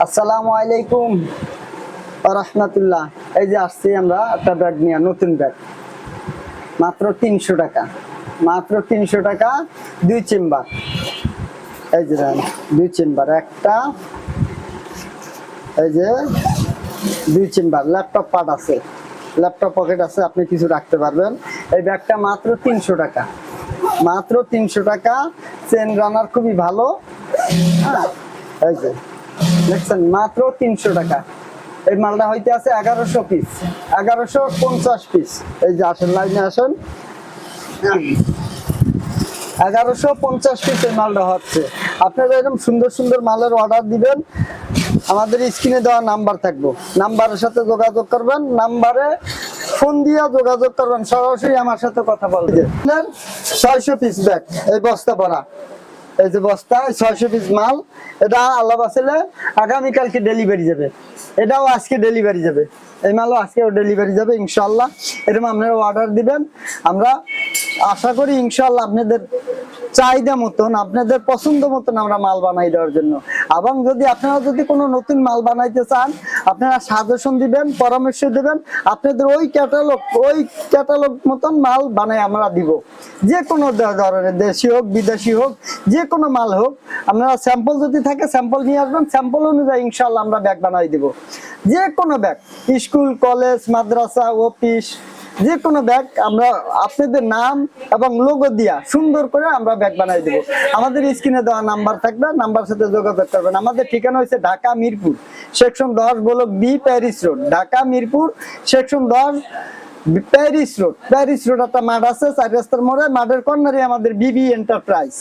আসসালামু আলাইকুম রাহমাতুল্লাহ। এই যে আসছি আমরা একটা ব্যাগ নিয়ে, নতুন ব্যাগ, মাত্র 300 টাকা, মাত্র 300 টাকা। দুই চেম্বার, এই যে দুই চেম্বার, একটা এই যে দুই চেম্বার, ল্যাপটপ পার্ট আছে, ল্যাপটপ পকেট আছে, আপনি কিছু রাখতে পারবেন। এই ব্যাগটা মাত্র 300 টাকা, মাত্র 300 টাকা। চেন রানার খুবই ভালো। হ্যাঁ, এই যে দেখছেন, মাত্র 300 টাকা। এই মালটা হইতে আছে 1100 পিস, 1150 পিস। এই যে আসেন, লাইনে আসেন, 1150 পিস এই মালটা হচ্ছে। আপনারা এরকম সুন্দর সুন্দর মালের অর্ডার দিবেন, আমাদের স্ক্রিনে দেওয়া নাম্বার থাকবো, নাম্বারের সাথে যোগাযোগ করবেন, নাম্বারে ফোন দিয়ে যোগাযোগ করবেন, সরাসরি আমার সাথে কথা বলবেন। 600 পিস ব্যাগ, এই বস্তা ভরা, এই যে বস্তা 600 পিস মাল। এটা আল্লাহ বাঁচালে আগামীকালকে ডেলিভারি যাবে, এটাও আজকে ডেলিভারি যাবে, এই মালও আজকেও ডেলিভারি যাবে ইনশাল্লাহ। এরকম আপনারা অর্ডার দিবেন, আমরা আশা করি ইনশাল্লাহ আপনাদের চাহিদা মতন, আপনাদের পছন্দ মতন আমরা মাল বানাই দেওয়ার জন্য। এবং যদি আপনারা যদি কোনো নতুন মাল বানাইতে চান, আপনারা সাজেশন দিবেন, পরামর্শ দিবেন, আপনাদের ওই ক্যাটালগ মতন মাল বানাই আমরা দিব। যে কোনো ধরনের, দেশি হোক বিদেশি হোক, যে কোনো মাল হোক, আপনারা স্যাম্পল যদি থাকে স্যাম্পল নিয়ে আসবেন, স্যাম্পল অনুযায়ী ইনশাল্লাহ আমরা ব্যাগ বানাই দিব। যে কোনো ব্যাগ, স্কুল কলেজ মাদ্রাসা অফিস, যে কোনো ব্যাগ আমরা আপনাদের নাম এবং লোগো দিয়া সুন্দর করে আমরা ব্যাগ বানাই দেবো। আমাদের স্ক্রিনে দেওয়া নাম্বার থাকবে, নাম্বার সাথে যোগাযোগ করবেন। আমাদের ঠিকানা হচ্ছে Dhaka Mirpur section 10 block B, Paris road. Dhaka Mirpur section 10 Paris road. Paris road একটা মাঠ আছে 4 রাস্তার মোড়ে, মাঠের কর্নারে আমাদের বিবি এন্টারপ্রাইজ।